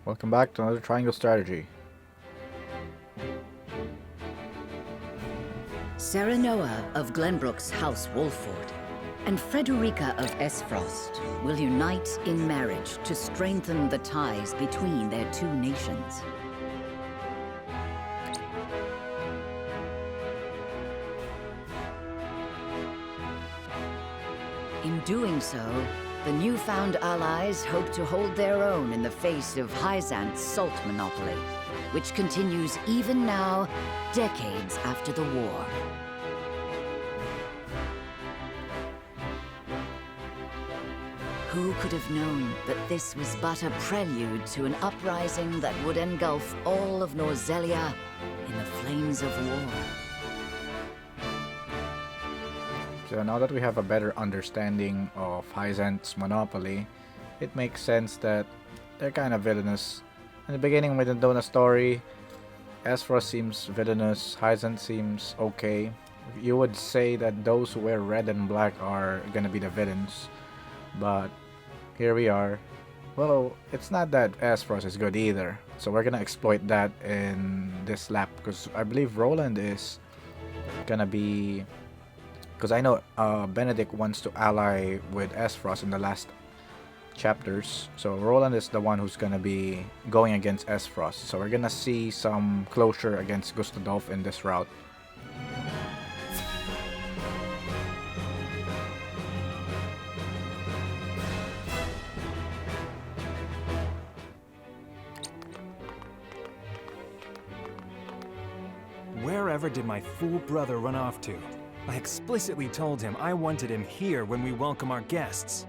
Welcome back to another triangle strategy. Serenoa of Glenbrook's House Wolffort and Frederica of Aesfrost will unite in marriage to strengthen the ties between their two nations. In doing so, the newfound allies hope to hold their own in the face of Hyzant's salt monopoly, which continues even now, decades after the war. Who could have known that this was but a prelude to an uprising that would engulf all of Norzelia in the flames of war? So now that we have a better understanding of Hyzant's monopoly, it makes sense that they're kind of villainous. In the beginning, we didn't know the story. Aesfrost seems villainous, Hyzant seems okay. You would say that those who wear red and black are gonna be the villains, but here we are. Well, it's not that Aesfrost is good either, so we're gonna exploit that in this lap, because I believe Roland is gonna be... Because I know Benedict wants to ally with Aesfrost in the last chapters, so Roland is the one who's gonna be going against Aesfrost, so we're gonna see some closure against Gustadolf in this route. Wherever did my fool brother run off to? I explicitly told him I wanted him here when we welcome our guests.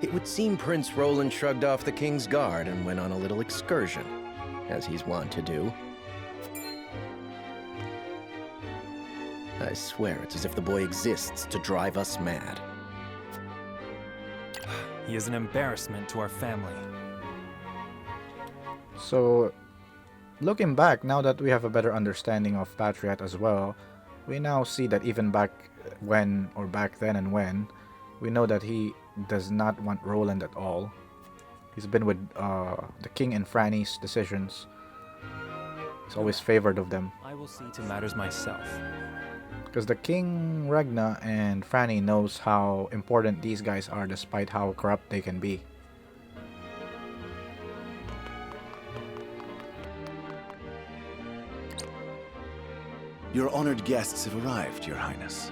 It would seem Prince Roland shrugged off the King's Guard and went on a little excursion, as he's wont to do. I swear it's as if the boy exists to drive us mad. He is an embarrassment to our family. So, looking back, now that we have a better understanding of Patriot as well, we now see that even back when, or back then and when, we know that he does not want Roland at all. He's been with the King and Franny's decisions. He's always favored of them. I will see to matters myself. Because the King, Ragna, and Franny knows how important these guys are despite how corrupt they can be. Your honored guests have arrived, Your Highness.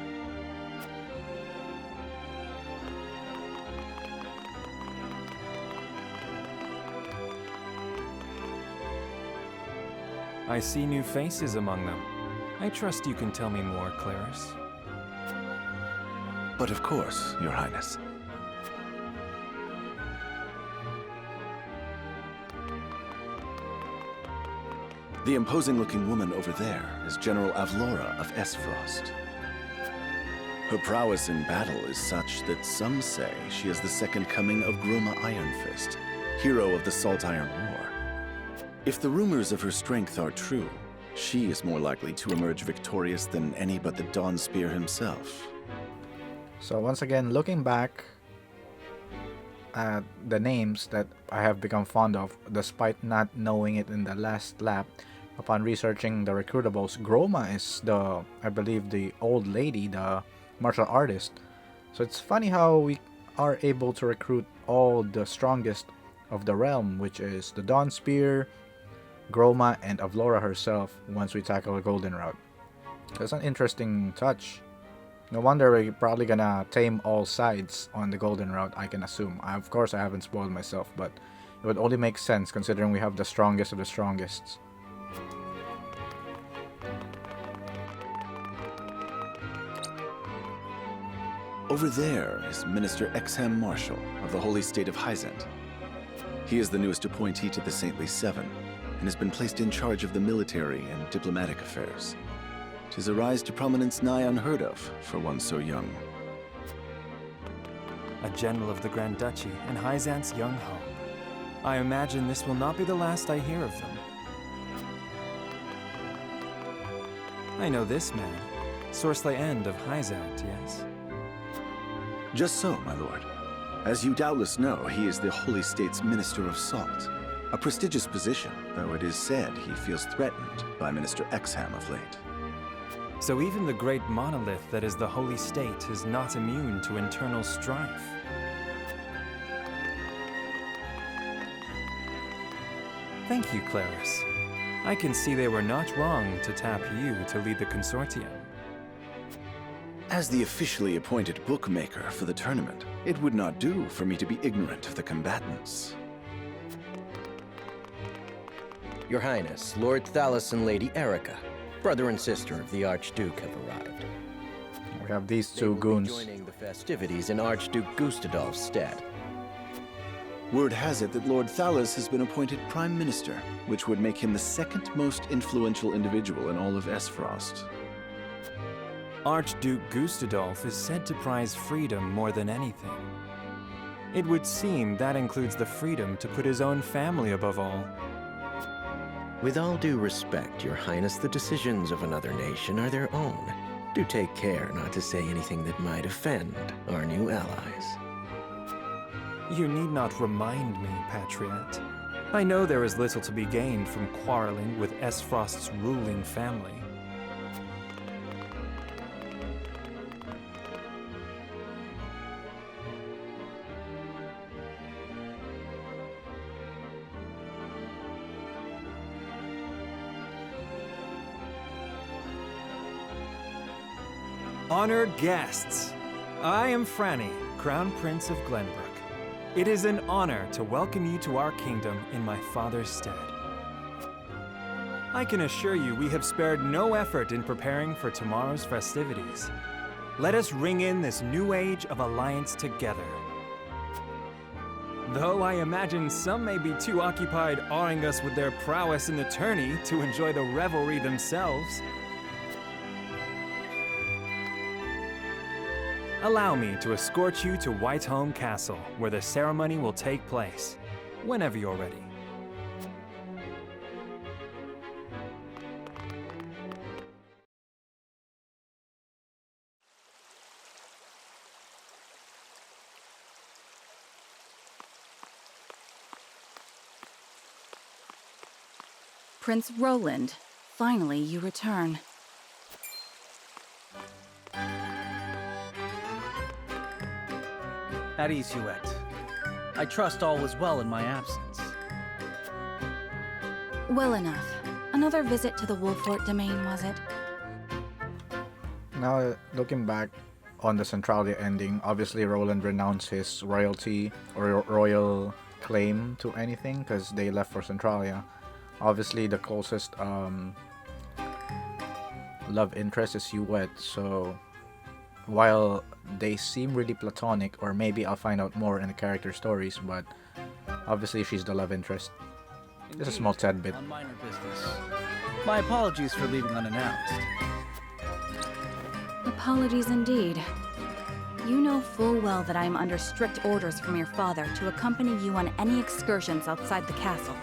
I see new faces among them. I trust you can tell me more, Clarice. But of course, Your Highness. The imposing-looking woman over there is General Avlora of Aesfrost. Her prowess in battle is such that some say she is the second coming of Groma Ironfist, hero of the Salt Iron War. If the rumors of her strength are true, she is more likely to emerge victorious than any but the Dawn Spear himself. So once again, looking back at the names that I have become fond of, despite not knowing it in the last lap, upon researching the recruitables, Groma is the, I believe, the old lady, the martial artist. So it's funny how we are able to recruit all the strongest of the realm, which is the Dawn Spear, Groma, and Avlora herself once we tackle the Golden Route. That's an interesting touch. No wonder we're probably gonna tame all sides on the Golden Route, I can assume. Of course, I haven't spoiled myself, but it would only make sense considering we have the strongest of the strongest. Over there is Minister Exham Marshal of the Holy State of Hyzant. He is the newest appointee to the Saintly Seven, and has been placed in charge of the military and diplomatic affairs. 'Tis a rise to prominence nigh unheard of for one so young. A general of the Grand Duchy and Hyzant's young hope. I imagine this will not be the last I hear of them. I know this man, Soursley End of Hyzant, yes? Just so, my lord. As you doubtless know, he is the Holy State's Minister of Salt. A prestigious position, though it is said he feels threatened by Minister Exham of late. So even the great monolith that is the Holy State is not immune to internal strife. Thank you, Clarice. I can see they were not wrong to tap you to lead the consortium. As the officially appointed bookmaker for the tournament, it would not do for me to be ignorant of the combatants. Your Highness, Lord Thalos and Lady Erica, brother and sister of the Archduke, have arrived. We have these They two will be goons. joining the festivities in Archduke Gustadolf's stead. Word has it that Lord Thalos has been appointed Prime Minister, which would make him the second most influential individual in all of Aesfrost. Archduke Gustadolf is said to prize freedom more than anything. It would seem that includes the freedom to put his own family above all. With all due respect, Your Highness, the decisions of another nation are their own. Do take care not to say anything that might offend our new allies. You need not remind me, Patriot. I know there is little to be gained from quarreling with Aesfrost's ruling family. Honored guests, I am Franny, Crown Prince of Glenbrook. It is an honor to welcome you to our kingdom in my father's stead. I can assure you we have spared no effort in preparing for tomorrow's festivities. Let us ring in this new age of alliance together. Though I imagine some may be too occupied awing us with their prowess in the tourney to enjoy the revelry themselves. Allow me to escort you to Whiteholm Castle, where the ceremony will take place, whenever you're ready. Prince Roland, finally you return. At ease, Huette. I trust all was well in my absence. Well enough. Another visit to the Wolffort domain, was it? Now, looking back on the Centralia ending, obviously Roland renounced his royalty or royal claim to anything because they left for Centralia. Obviously, the closest love interest is Huette, so while they seem really platonic, or maybe I'll find out more in the character stories, but obviously she's the love interest. Just a small tad bit. On minor business. My apologies for leaving unannounced. Apologies indeed. You know full well that I am under strict orders from your father to accompany you on any excursions outside the castle.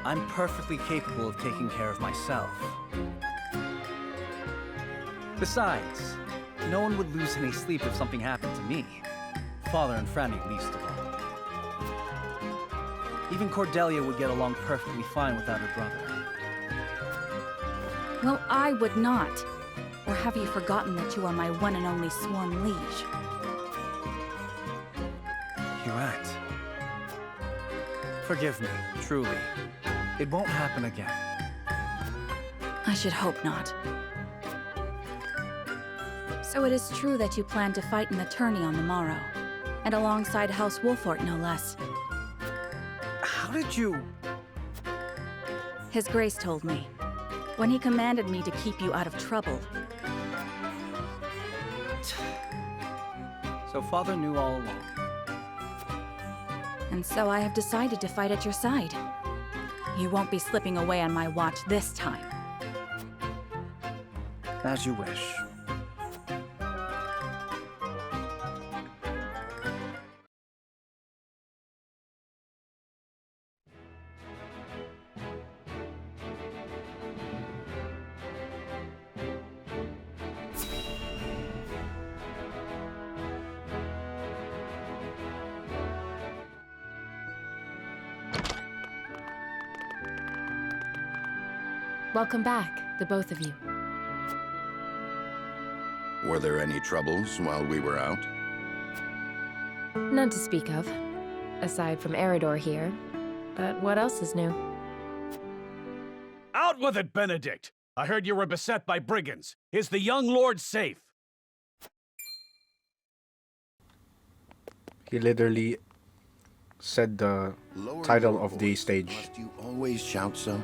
I'm perfectly capable of taking care of myself. Besides, no one would lose any sleep if something happened to me. Father and Franny least of all. Even Cordelia would get along perfectly fine without her brother. Well, I would not. Or have you forgotten that you are my one and only sworn liege? Huette. Forgive me, truly. It won't happen again. I should hope not. So it is true that you plan to fight in the tourney on the morrow, and alongside House Wolffort, no less. How did you... His Grace told me, when he commanded me to keep you out of trouble. So Father knew all along. And so I have decided to fight at your side. You won't be slipping away on my watch this time. As you wish. Welcome back, the both of you. Were there any troubles while we were out? None to speak of, aside from Eridor here. But what else is new? Out with it, Benedict! I heard you were beset by brigands. Is the young lord safe? He literally said the title of the stage. Must you always shout so?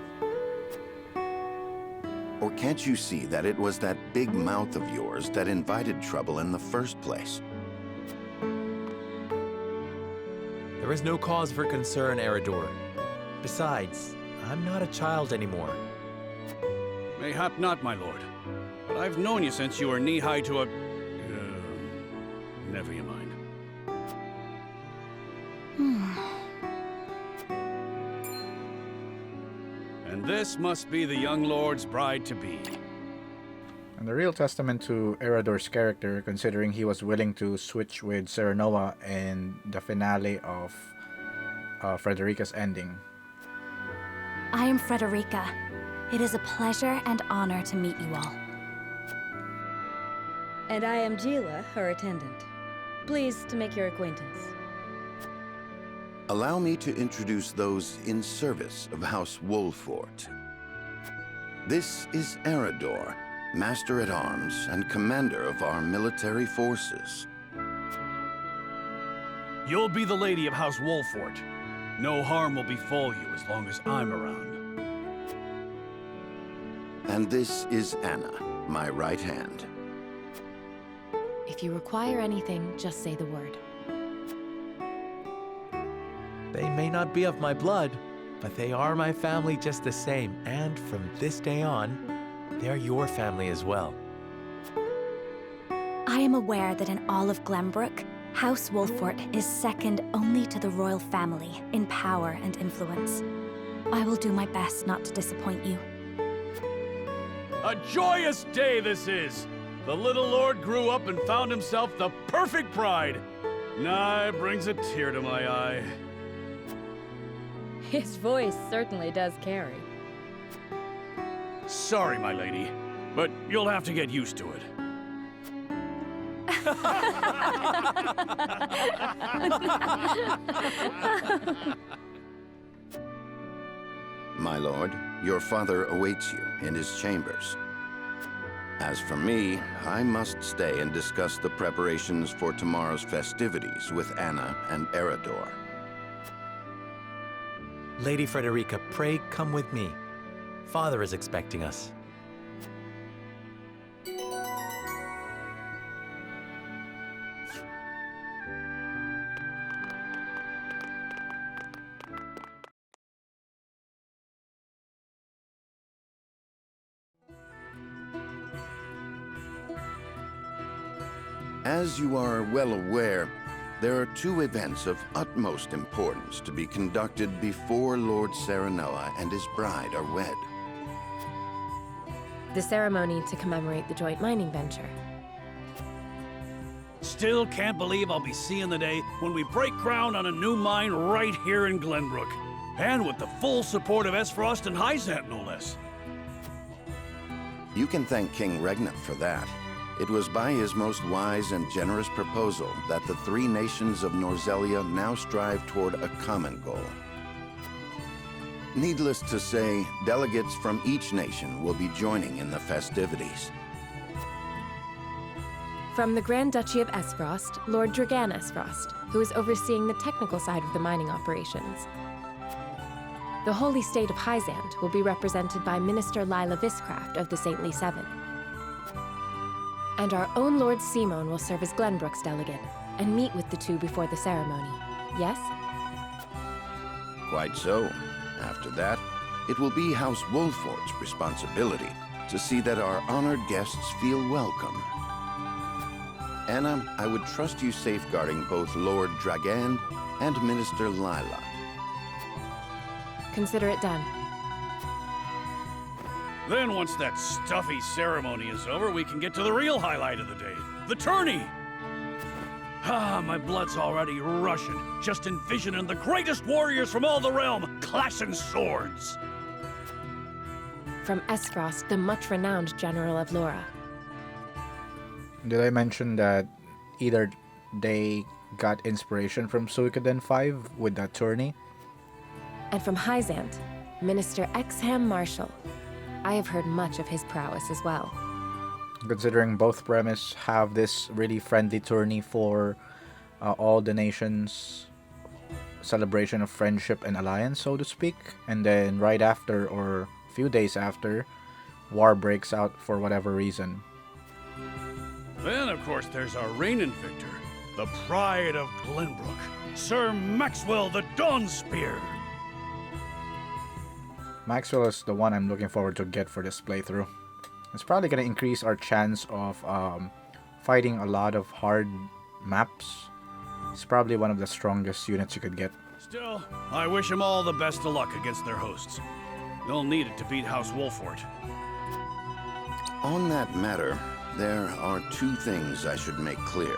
Or can't you see that it was that big mouth of yours that invited trouble in the first place? There is no cause for concern, Eridor. Besides, I'm not a child anymore. Mayhap not, my lord. But I've known you since you were knee-high to a... never you mind. And this must be the young lord's bride-to-be. And the real testament to Eridor's character, considering he was willing to switch with Serenoa in the finale of Frederica's ending. I am Frederica. It is a pleasure and honor to meet you all. And I am Gila, her attendant. Pleased to make your acquaintance. Allow me to introduce those in service of House Wolffort. This is Eridor, Master-at-Arms and Commander of our military forces. You'll be the lady of House Wolffort. No harm will befall you as long as I'm around. And this is Anna, my right hand. If you require anything, just say the word. They may not be of my blood, but they are my family just the same, and from this day on, they are your family as well. I am aware that in all of Glenbrook, House Wolffort is second only to the royal family in power and influence. I will do my best not to disappoint you. A joyous day this is! The little lord grew up and found himself the perfect bride. Nigh brings a tear to my eye. His voice certainly does carry. Sorry, my lady, but you'll have to get used to it. My lord, your father awaits you in his chambers. As for me, I must stay and discuss the preparations for tomorrow's festivities with Anna and Eridor. Lady Frederica, pray come with me. Father is expecting us. As you are well aware, there are two events of utmost importance to be conducted before Lord Serenoa and his bride are wed. The ceremony to commemorate the joint mining venture. Still can't believe I'll be seeing the day when we break ground on a new mine right here in Glenbrook. And with the full support of Aesfrost and Hyzant, no less. You can thank King Regnant for that. It was by his most wise and generous proposal that the three nations of Norzelia now strive toward a common goal. Needless to say, delegates from each nation will be joining in the festivities. From the Grand Duchy of Aesfrost, Lord Dragan Aesfrost, who is overseeing the technical side of the mining operations. The Holy State of Hyzant will be represented by Minister Lila Viscraft of the Saintly Seven. And our own Lord Symon will serve as Glenbrook's delegate and meet with the two before the ceremony. Yes? Quite so. After that, it will be House Wolffort's responsibility to see that our honored guests feel welcome. Anna, I would trust you safeguarding both Lord Dragan and Minister Lila. Consider it done. Then once that stuffy ceremony is over, we can get to the real highlight of the day, the tourney! Ah, my blood's already rushing, just envisioning the greatest warriors from all the realm clashing swords. from Aesfrost, the much-renowned General of Laura. Did I mention that either they got inspiration from Suikoden 5 with that tourney? And from Hyzant, Minister Exham Marshal. I have heard much of his prowess as well. Considering both premise have this really friendly tourney for all the nations' celebration of friendship and alliance, so to speak, and then right after or a few days after, war breaks out for whatever reason. Then, of course, there's our reigning victor, the pride of Glenbrook, Sir Maxwell the Dawnspear. Maxwell is the one I'm looking forward to get for this playthrough. It's probably going to increase our chance of fighting a lot of hard maps. It's probably one of the strongest units you could get. Still, I wish them all the best of luck against their hosts. They'll need it to beat House Wolffort. On that matter, there are two things I should make clear.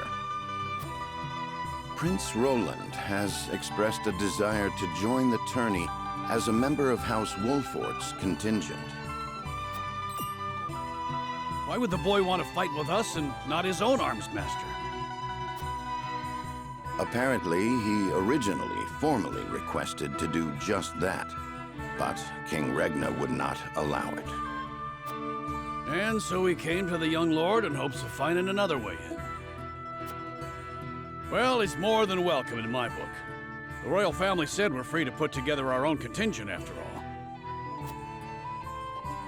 Prince Roland has expressed a desire to join the tourney as a member of House Wolffort's contingent. Why would the boy want to fight with us and not his own arms master? Apparently, he originally formally requested to do just that, but King Regna would not allow it. And so he came to the young lord in hopes of finding another way in. Well, he's more than welcome in my book. The royal family said we're free to put together our own contingent after all.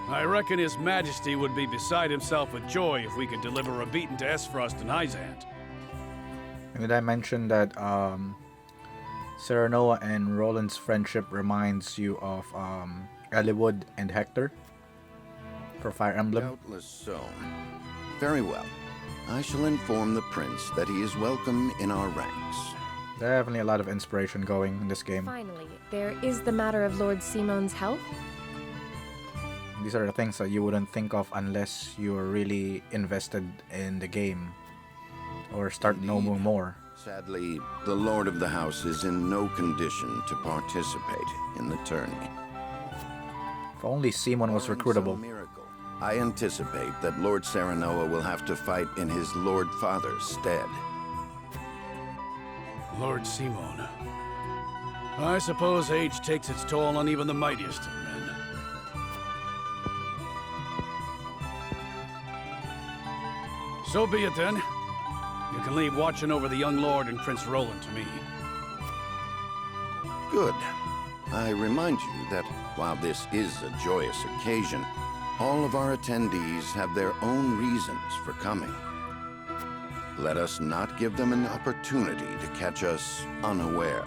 I reckon His Majesty would be beside himself with joy if we could deliver a beating to Aesfrost and Hyzant. And did I mention that Serenoa and Roland's friendship reminds you of Eliwood and Hector for Fire Emblem? Doubtless so. Very well. I shall inform the prince that he is welcome in our ranks. Definitely a lot of inspiration going in this game. Finally, there is the matter of Lord Symon's health. These are the things that you wouldn't think of unless you're really invested in the game or start knowing more. Sadly, the Lord of the House is in no condition to participate in the tourney. If only Symon was recruitable. Miracle, I anticipate that Lord Serenoa will have to fight in his Lord Father's stead. Lord Symon. I suppose age takes its toll on even the mightiest of men. So be it then. You can leave watching over the young lord and Prince Roland to me. Good. I remind you that while this is a joyous occasion, all of our attendees have their own reasons for coming. Let us not give them an opportunity to catch us unaware.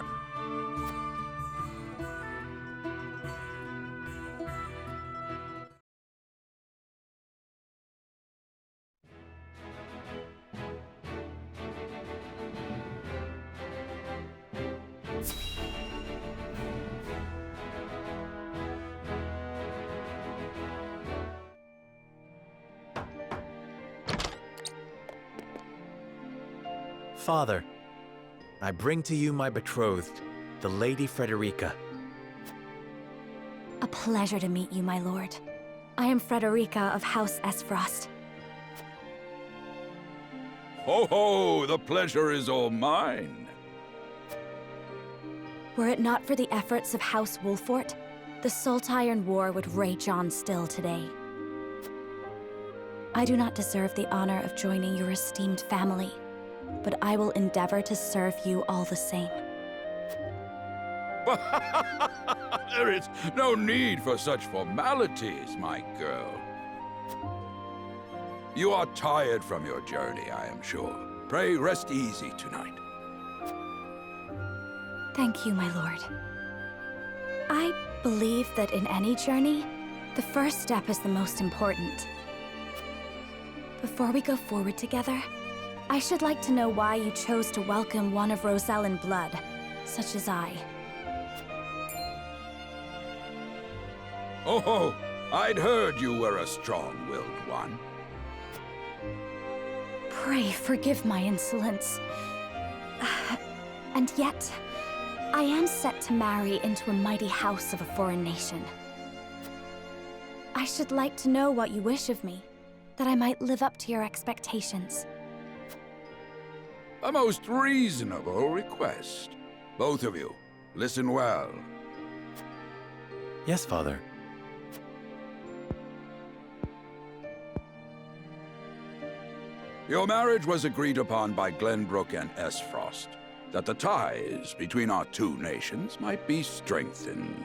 Father, I bring to you my betrothed, the Lady Frederica. A pleasure to meet you, my lord. I am Frederica of House Aesfrost. Ho ho! The pleasure is all mine. Were it not for the efforts of House Wolffort, the Saltiron War would rage on still today. I do not deserve the honor of joining your esteemed family, but I will endeavor to serve you all the same. There is no need for such formalities, my girl. You are tired from your journey, I am sure. Pray rest easy tonight. Thank you, my lord. I believe that in any journey, the first step is the most important. Before we go forward together, I should like to know why you chose to welcome one of Rosellan blood, such as I. Oh, I'd heard you were a strong-willed one. Pray forgive my insolence. And yet, I am set to marry into a mighty house of a foreign nation. I should like to know what you wish of me, that I might live up to your expectations. A most reasonable request. Both of you, listen well. Yes, Father. Your marriage was agreed upon by Glenbrook and Aesfrost, that the ties between our two nations might be strengthened.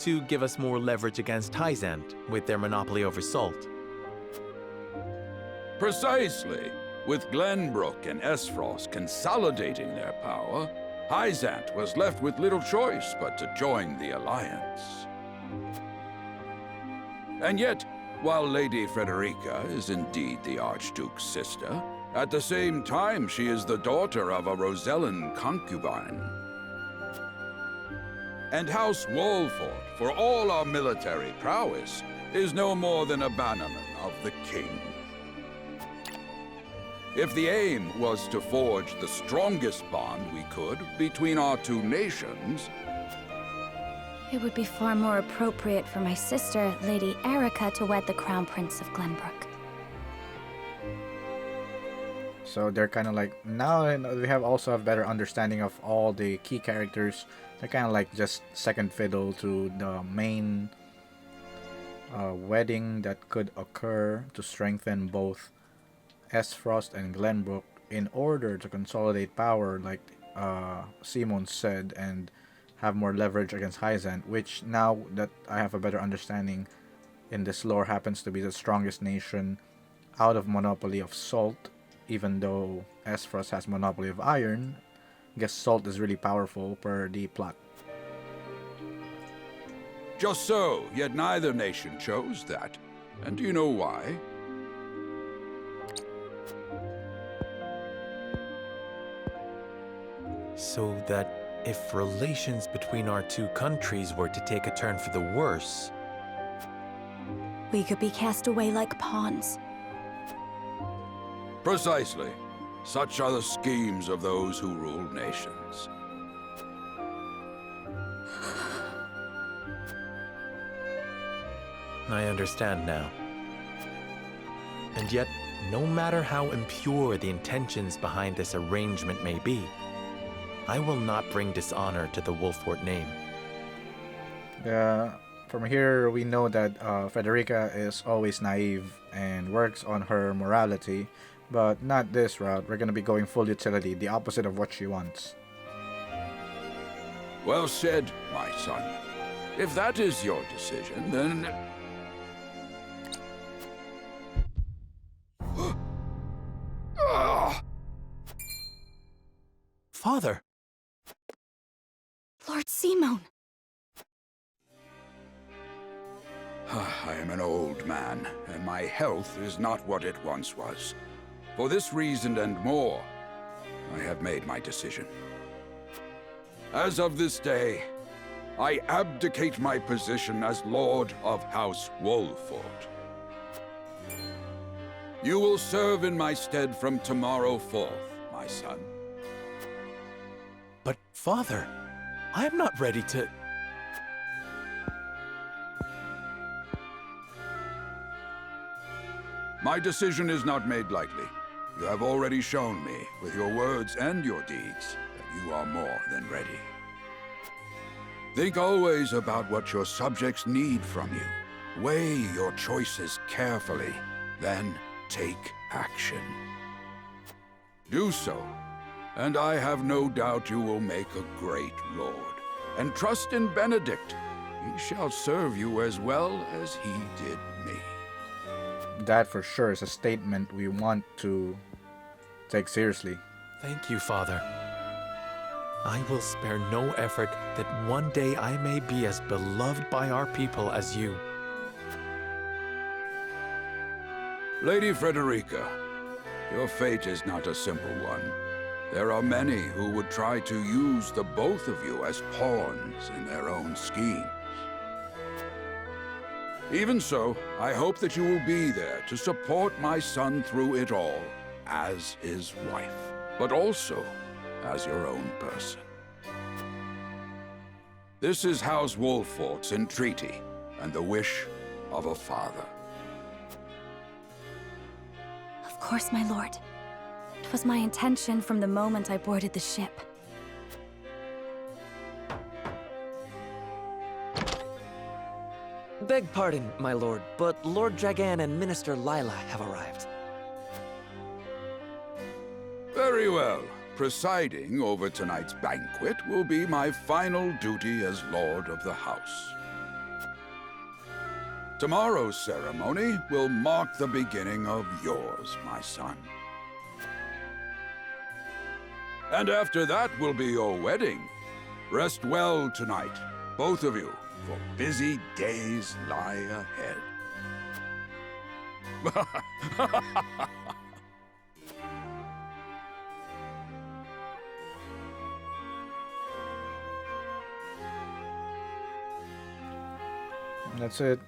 To give us more leverage against Hyzant with their monopoly over salt. Precisely. With Glenbrook and Aesfrost consolidating their power, Hyzant was left with little choice but to join the alliance. And yet, while Lady Frederica is indeed the Archduke's sister, at the same time she is the daughter of a Rosellan concubine. And House Wolffort, for all our military prowess, is no more than a bannerman of the king. If the aim was to forge the strongest bond we could between our two nations, It would be far more appropriate for my sister, Lady Erica, to wed the Crown Prince of Glenbrook. So they're kind of like, now we have also a better understanding of all the key characters. They're kind of like just second fiddle to the main wedding that could occur to strengthen both Aesfrost and Glenbrook in order to consolidate power, like Symon said, and have more leverage against Hyzant, which now that I have a better understanding in this lore happens to be the strongest nation out of monopoly of salt, even though Aesfrost has monopoly of iron. I guess salt is really powerful per the plot. just so, yet neither nation chose that. And do you know why? So that if relations between our two countries were to take a turn for the worse, we could be cast away like pawns. Precisely. Such are the schemes of those who rule nations. I understand now. And yet, no matter how impure the intentions behind this arrangement may be, I will not bring dishonor to the Wolffort name. From here, we know that Frederica is always naive and works on her morality, but not this route. We're going to be going full utility, the opposite of what she wants. Well said, my son. If that is your decision, then... Father! Lord Symon! I am an old man, and my health is not what it once was. For this reason and more, I have made my decision. As of this day, I abdicate my position as Lord of House Wolffort. You will serve in my stead from tomorrow forth, my son. But, Father, I am not ready to... My decision is not made lightly. You have already shown me, with your words and your deeds, that you are more than ready. Think always about what your subjects need from you. Weigh your choices carefully, then take action. Do so, and I have no doubt you will make a great lord. And trust in Benedict. He shall serve you as well as he did me. That for sure is a statement we want to take seriously. Thank you, Father. I will spare no effort that one day I may be as beloved by our people as you. Lady Frederica, your fate is not a simple one. There are many who would try to use the both of you as pawns in their own schemes. Even so, I hope that you will be there to support my son through it all, as his wife, but also as your own person. This is House Wolffort's entreaty, and the wish of a father. Of course, my lord. It was my intention from the moment I boarded the ship. Beg pardon, my lord, but Lord Dragan and Minister Lila have arrived. Very well. Presiding over tonight's banquet will be my final duty as Lord of the House. Tomorrow's ceremony will mark the beginning of yours, my son. And after that will be your wedding. Rest well tonight, both of you, for busy days lie ahead. That's it.